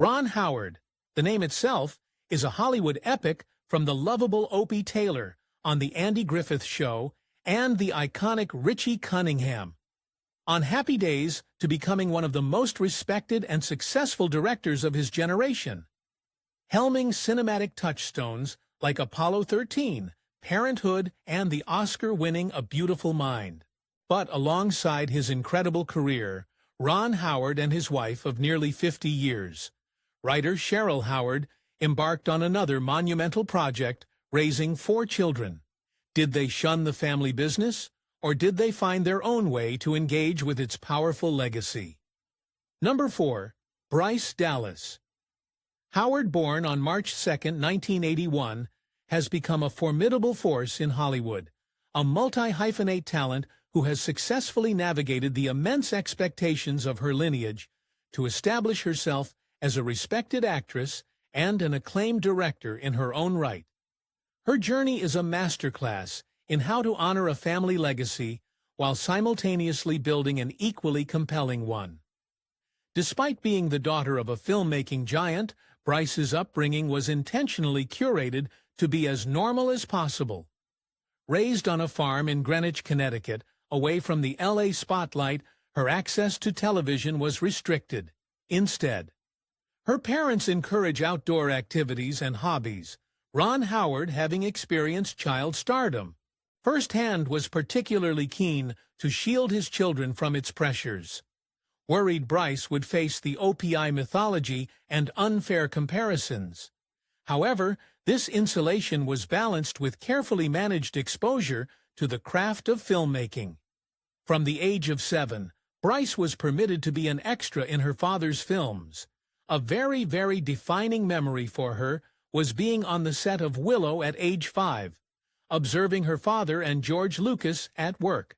Ron Howard, the name itself, is a Hollywood epic from the lovable Opie Taylor on The Andy Griffith Show and the iconic Richie Cunningham. On Happy Days to becoming one of the most respected and successful directors of his generation. Helming cinematic touchstones like Apollo 13, Parenthood, and the Oscar-winning A Beautiful Mind. But alongside his incredible career, Ron Howard and his wife of nearly 50 years, writer Cheryl Howard, embarked on another monumental project, raising 4 children. Did they shun the family business, or did they find their own way to engage with its powerful legacy? Number 4. Bryce Dallas. Howard, born on March 2, 1981, has become a formidable force in Hollywood, a multi-hyphenate talent who has successfully navigated the immense expectations of her lineage to establish herself as a respected actress and an acclaimed director in her own right. Her journey is a masterclass in how to honor a family legacy while simultaneously building an equally compelling one. Despite being the daughter of a filmmaking giant, Bryce's upbringing was intentionally curated to be as normal as possible. Raised on a farm in Greenwich, Connecticut, away from the LA spotlight, her access to television was restricted. Instead, her parents encourage outdoor activities and hobbies, Ron Howard having experienced child stardom. Firsthand was particularly keen to shield his children from its pressures. Worried Bryce would face the OPI mythology and unfair comparisons. However, this insulation was balanced with carefully managed exposure to the craft of filmmaking. From the age of 7, Bryce was permitted to be an extra in her father's films. A very, very defining memory for her was being on the set of Willow at age 5, observing her father and George Lucas at work.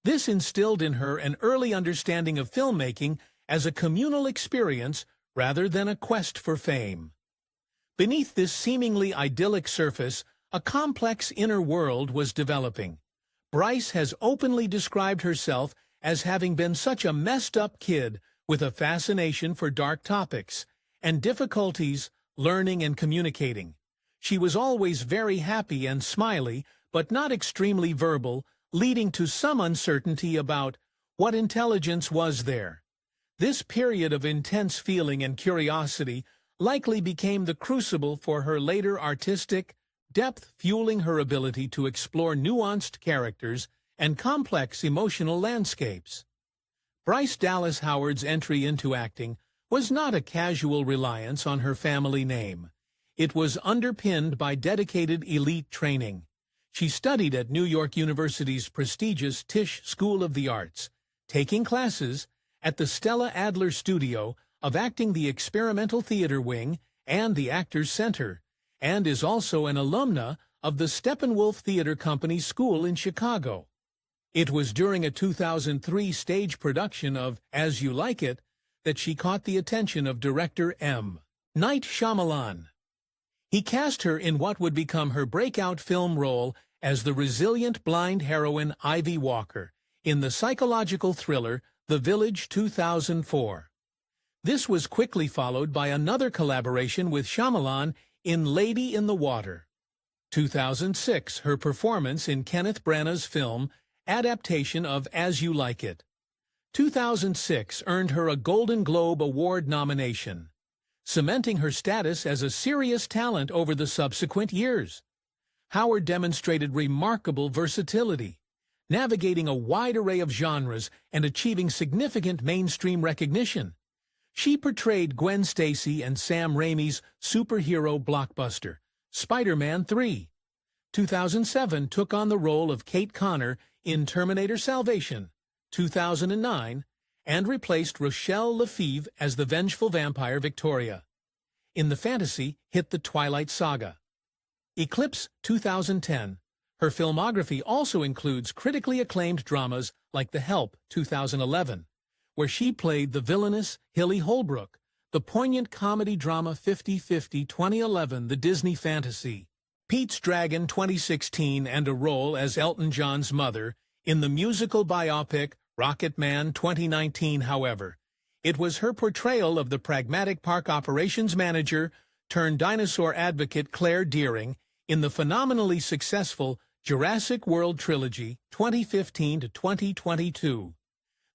This instilled in her an early understanding of filmmaking as a communal experience rather than a quest for fame. Beneath this seemingly idyllic surface, a complex inner world was developing. Bryce has openly described herself as having been such a messed-up kid with a fascination for dark topics and difficulties learning and communicating. She was always very happy and smiley, but not extremely verbal, leading to some uncertainty about what intelligence was there. This period of intense feeling and curiosity likely became the crucible for her later artistic depth, fueling her ability to explore nuanced characters and complex emotional landscapes. Bryce Dallas Howard's entry into acting was not a casual reliance on her family name. It was underpinned by dedicated elite training. She studied at New York University's prestigious Tisch School of the Arts, taking classes at the Stella Adler Studio of Acting, the Experimental Theater Wing, and the Actors Center, and is also an alumna of the Steppenwolf Theater Company School in Chicago. It was during a 2003 stage production of As You Like It that she caught the attention of director M. Night Shyamalan. He cast her in what would become her breakout film role as the resilient blind heroine Ivy Walker in the psychological thriller The Village 2004. This was quickly followed by another collaboration with Shyamalan in Lady in the Water. 2006, her performance in Kenneth Branagh's film adaptation of As You Like It. 2006 earned her a Golden Globe Award nomination, cementing her status as a serious talent over the subsequent years. Howard demonstrated remarkable versatility, navigating a wide array of genres and achieving significant mainstream recognition. She portrayed Gwen Stacy in Sam Raimi's superhero blockbuster, Spider-Man 3. 2007 took on the role of Kate Connor in Terminator Salvation, 2009, and replaced Rochelle Lefevre as the vengeful vampire Victoria in the fantasy hit The Twilight Saga. Eclipse 2010. Her filmography also includes critically acclaimed dramas like The Help 2011, where she played the villainous Hilly Holbrook, the poignant comedy drama 50-50 2011, the Disney fantasy, Pete's Dragon 2016, and a role as Elton John's mother in the musical biopic Rocket Man 2019. However, It was her portrayal of the pragmatic park operations manager turned dinosaur advocate Claire Dearing in the phenomenally successful Jurassic World trilogy 2015 to 2022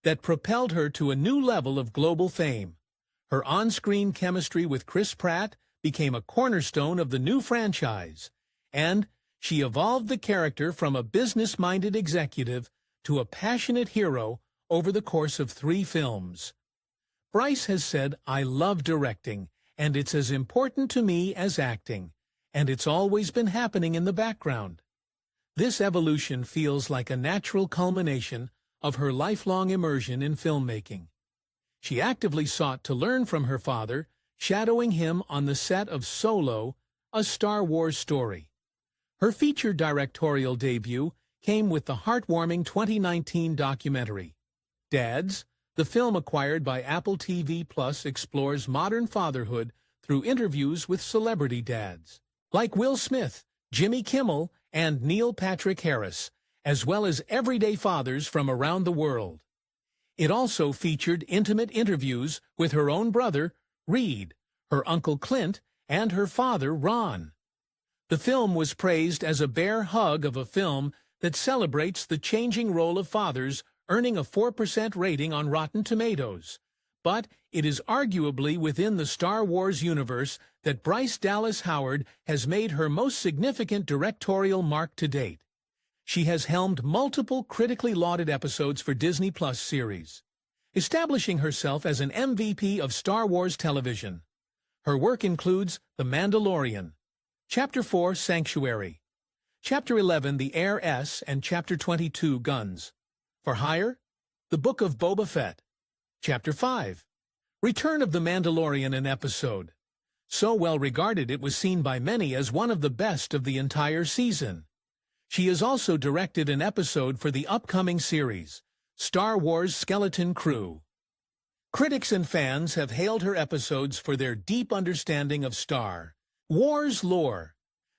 that propelled her to a new level of global fame. Her on-screen chemistry with Chris Pratt became a cornerstone of the new franchise, and she evolved the character from a business-minded executive to a passionate hero over the course of 3 films. Bryce has said, "I love directing, and it's as important to me as acting, and it's always been happening in the background." This evolution feels like a natural culmination of her lifelong immersion in filmmaking. She actively sought to learn from her father, shadowing him on the set of Solo, a Star Wars story. Her feature directorial debut came with the heartwarming 2019 documentary. Dads, the film acquired by Apple TV Plus explores modern fatherhood through interviews with celebrity dads, like Will Smith, Jimmy Kimmel, and Neil Patrick Harris, as well as everyday fathers from around the world. It also featured intimate interviews with her own brother, Reed, her uncle Clint, and her father, Ron. The film was praised as a bear hug of a film that celebrates the changing role of fathers, earning a 4% rating on Rotten Tomatoes. But it is arguably within the Star Wars universe that Bryce Dallas Howard has made her most significant directorial mark to date. She has helmed multiple critically lauded episodes for Disney Plus series, establishing herself as an MVP of Star Wars television. Her work includes The Mandalorian, Chapter 4, Sanctuary, Chapter 11, The Heiress, and Chapter 22, Guns. For Hire, The Book of Boba Fett, Chapter 5, Return of the Mandalorian, an episode. So well regarded it was seen by many as one of the best of the entire season. She has also directed an episode for the upcoming series, Star Wars Skeleton Crew. Critics and fans have hailed her episodes for their deep understanding of Star Wars lore,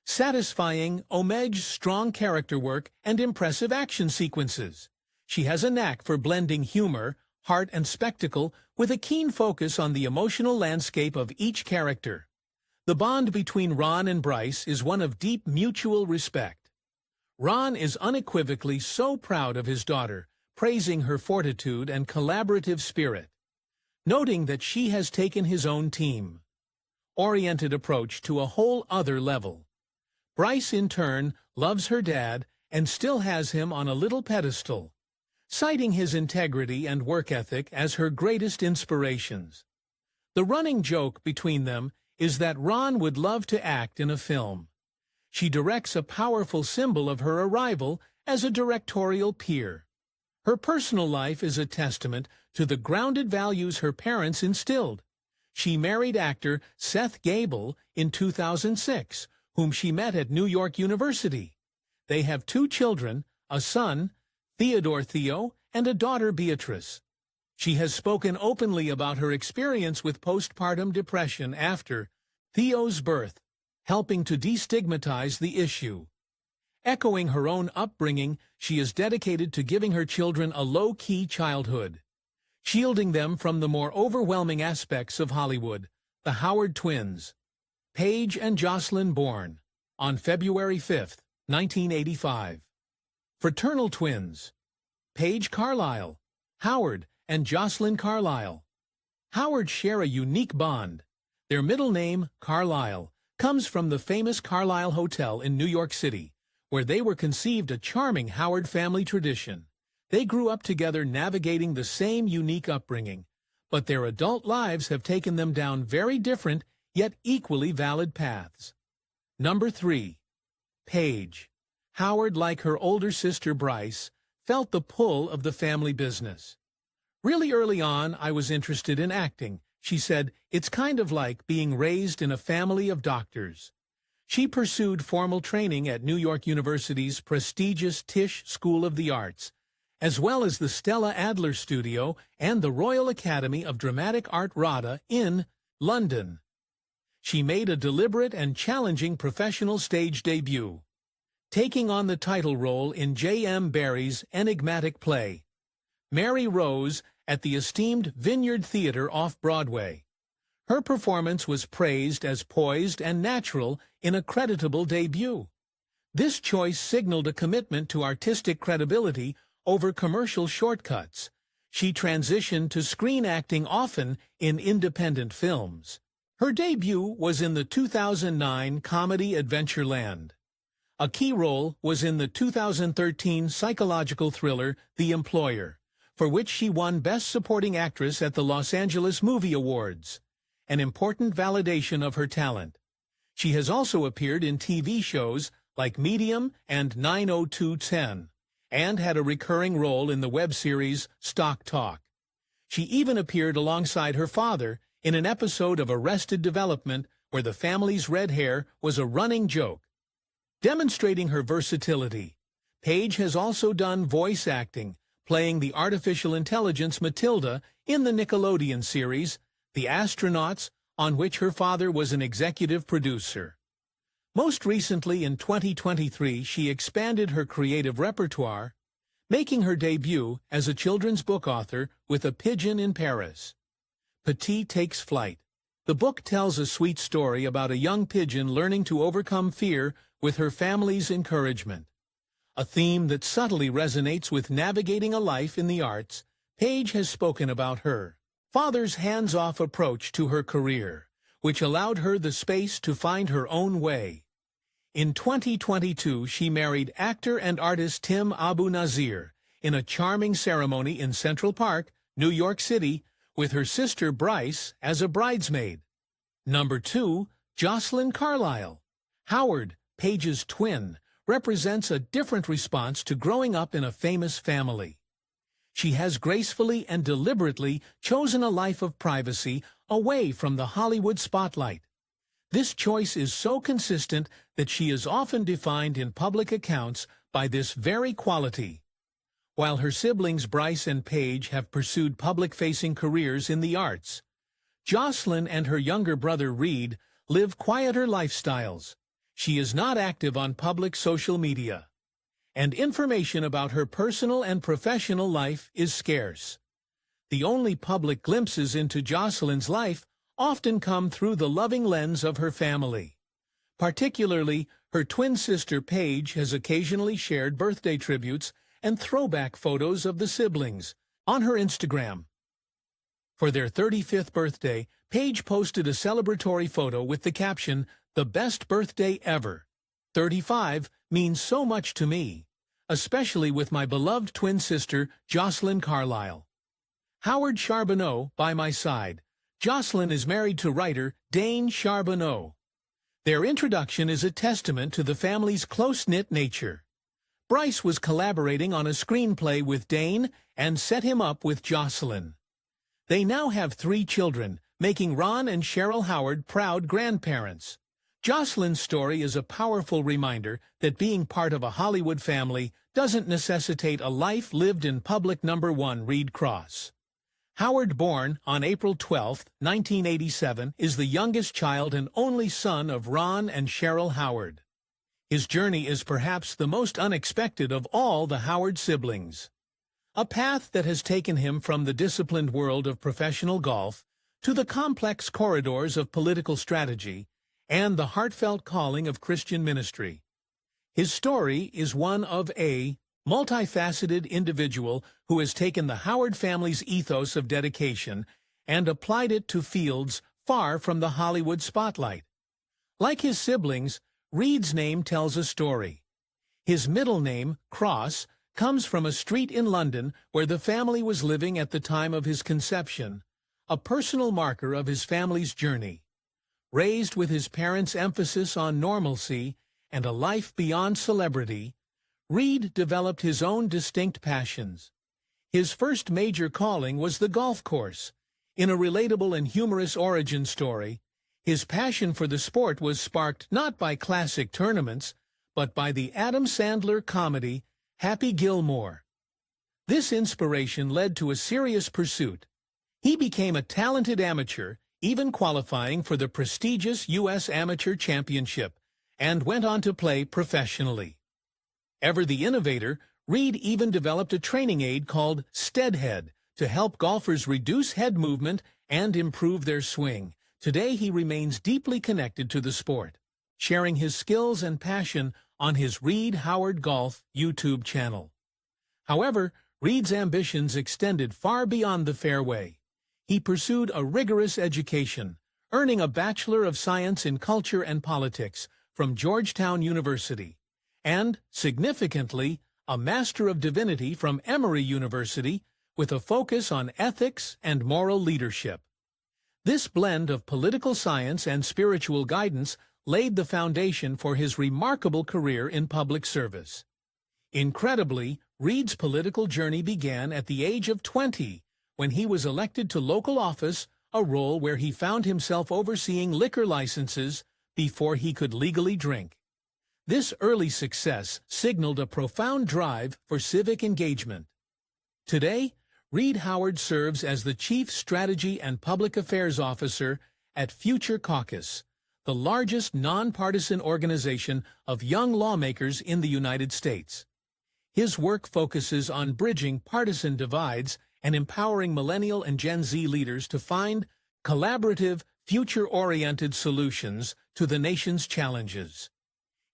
satisfying homage, strong character work, and impressive action sequences. She has a knack for blending humor, heart, and spectacle with a keen focus on the emotional landscape of each character. The bond between Ron and Bryce is one of deep mutual respect. Ron is unequivocally so proud of his daughter, praising her fortitude and collaborative spirit, noting that she has taken his own team-oriented approach to a whole other level. Bryce, in turn, loves her dad and still has him on a little pedestal, citing his integrity and work ethic as her greatest inspirations. The running joke between them is that Ron would love to act in a film. She directs a powerful symbol of her arrival as a directorial peer. Her personal life is a testament to the grounded values her parents instilled. She married actor Seth Gabel in 2006, whom she met at New York University. They have 2 children, a son, Theodore Theo, and a daughter, Beatrice. She has spoken openly about her experience with postpartum depression after Theo's birth, helping to destigmatize the issue. Echoing her own upbringing, she is dedicated to giving her children a low-key childhood, shielding them from the more overwhelming aspects of Hollywood. The Howard twins, Paige and Jocelyn, born on February 5, 1985. Fraternal twins, Paige Carlisle, Howard, and Jocelyn Carlisle. Howard share a unique bond. Their middle name, Carlisle, comes from the famous Carlisle Hotel in New York City, where they were conceived, a charming Howard family tradition. They grew up together navigating the same unique upbringing, but their adult lives have taken them down very different yet equally valid paths. Number 3. Paige. Howard, like her older sister Bryce, felt the pull of the family business. Really early on, I was interested in acting. She said, it's kind of like being raised in a family of doctors. She pursued formal training at New York University's prestigious Tisch School of the Arts, as well as the Stella Adler Studio and the Royal Academy of Dramatic Art RADA in London. She made a deliberate and challenging professional stage debut, taking on the title role in J.M. Barrie's enigmatic play, Mary Rose, at the esteemed Vineyard Theater off-Broadway. Her performance was praised as poised and natural in a creditable debut. This choice signaled a commitment to artistic credibility over commercial shortcuts. She transitioned to screen acting often in independent films. Her debut was in the 2009 comedy Adventureland. A key role was in the 2013 psychological thriller The Employer, for which she won Best Supporting Actress at the Los Angeles Movie Awards, an important validation of her talent. She has also appeared in TV shows like Medium and 90210, and had a recurring role in the web series Stock Talk. She even appeared alongside her father in an episode of Arrested Development where the family's red hair was a running joke. Demonstrating her versatility, Paige has also done voice acting, playing the artificial intelligence Matilda in the Nickelodeon series The Astronauts, on which her father was an executive producer. Most recently in 2023, she expanded her creative repertoire, making her debut as a children's book author with A Pigeon in Paris. Petit Takes Flight. The book tells a sweet story about a young pigeon learning to overcome fear with her family's encouragement. A theme that subtly resonates with navigating a life in the arts. Paige has spoken about her father's hands-off approach to her career, which allowed her the space to find her own way. In 2022, she married actor and artist Tim Abu Nazir in a charming ceremony in Central Park, New York City, with her sister Bryce as a bridesmaid. Number 2, Jocelyn Carlisle. Howard, Paige's twin, represents a different response to growing up in a famous family. She has gracefully and deliberately chosen a life of privacy away from the Hollywood spotlight. This choice is so consistent that she is often defined in public accounts by this very quality. While her siblings Bryce and Paige have pursued public-facing careers in the arts, Jocelyn and her younger brother Reed live quieter lifestyles. She is not active on public social media, and information about her personal and professional life is scarce. The only public glimpses into Jocelyn's life often come through the loving lens of her family. Particularly, her twin sister Paige has occasionally shared birthday tributes and throwback photos of the siblings on her Instagram. For their 35th birthday, Paige posted a celebratory photo with the caption, "The best birthday ever. 35 means so much to me, especially with my beloved twin sister, Jocelyn Carlisle. Howard Charbonneau by my side. Jocelyn is married to writer Dane Charbonneau. Their introduction is a testament to the family's close-knit nature. Bryce was collaborating on a screenplay with Dane and set him up with Jocelyn. They now have 3 children, making Ron and Cheryl Howard proud grandparents. Jocelyn's story is a powerful reminder that being part of a Hollywood family doesn't necessitate a life lived in public. Number 1, Reed Cross. Howard, born on April 12, 1987, is the youngest child and only son of Ron and Cheryl Howard. His journey is perhaps the most unexpected of all the Howard siblings. A path that has taken him from the disciplined world of professional golf to the complex corridors of political strategy and the heartfelt calling of Christian ministry. His story is one of a multifaceted individual who has taken the Howard family's ethos of dedication and applied it to fields far from the Hollywood spotlight. Like his siblings, Reed's name tells a story. His middle name, Cross, comes from a street in London where the family was living at the time of his conception, a personal marker of his family's journey. Raised with his parents' emphasis on normalcy and a life beyond celebrity, Reed developed his own distinct passions. His first major calling was the golf course. In a relatable and humorous origin story, his passion for the sport was sparked not by classic tournaments, but by the Adam Sandler comedy Happy Gilmore. This inspiration led to a serious pursuit. He became a talented amateur, even qualifying for the prestigious U.S. Amateur Championship, and went on to play professionally. Ever the innovator, Reed even developed a training aid called Steadhead to help golfers reduce head movement and improve their swing. Today he remains deeply connected to the sport, sharing his skills and passion on his Reed Howard Golf YouTube channel. However, Reed's ambitions extended far beyond the fairway. He pursued a rigorous education, earning a Bachelor of Science in Culture and Politics from Georgetown University, and, significantly, a Master of Divinity from Emory University with a focus on ethics and moral leadership. This blend of political science and spiritual guidance laid the foundation for his remarkable career in public service. Incredibly, Reed's political journey began at the age of 20, when he was elected to local office, a role where he found himself overseeing liquor licenses before he could legally drink. This early success signaled a profound drive for civic engagement. Today, Reed Howard serves as the Chief Strategy and Public Affairs Officer at Future Caucus, the largest nonpartisan organization of young lawmakers in the United States. His work focuses on bridging partisan divides and empowering millennial and Gen Z leaders to find collaborative, future-oriented solutions to the nation's challenges.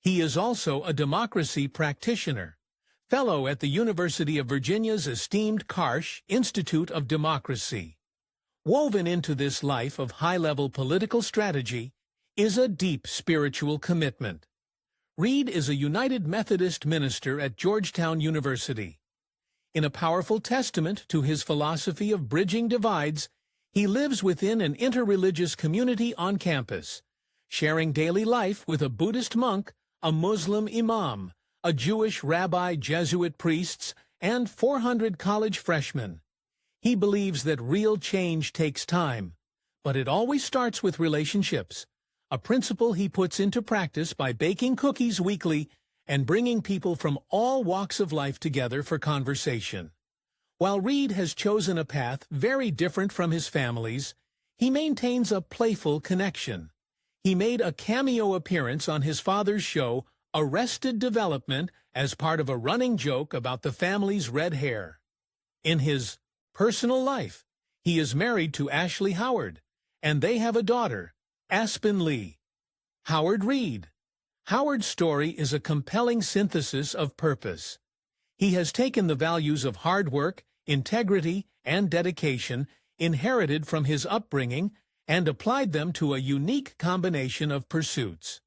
He is also a democracy practitioner, fellow at the University of Virginia's esteemed Karsh Institute of Democracy. Woven into this life of high-level political strategy is a deep spiritual commitment. Reed is a United Methodist minister at Georgetown University. In a powerful testament to his philosophy of bridging divides, he lives within an interreligious community on campus, sharing daily life with a Buddhist monk, a Muslim imam, a Jewish rabbi, Jesuit priests, and 400 college freshmen. He believes that real change takes time, but it always starts with relationships, a principle he puts into practice by baking cookies weekly and bringing people from all walks of life together for conversation. While Reed has chosen a path very different from his family's, he maintains a playful connection. He made a cameo appearance on his father's show, Arrested Development, as part of a running joke about the family's red hair. In his personal life, he is married to Ashley Howard, and they have a daughter, Aspen Lee. Howard Reed. Howard's story is a compelling synthesis of purpose. He has taken the values of hard work, integrity, and dedication inherited from his upbringing and applied them to a unique combination of pursuits.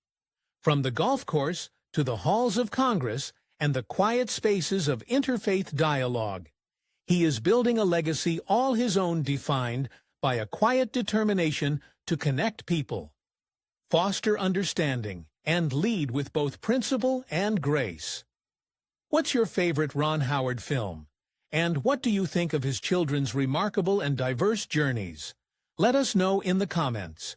From the golf course to the halls of Congress and the quiet spaces of interfaith dialogue, he is building a legacy all his own, defined by a quiet determination to connect people, foster understanding, and lead with both principle and grace. What's your favorite Ron Howard film? And what do you think of his children's remarkable and diverse journeys? Let us know in the comments.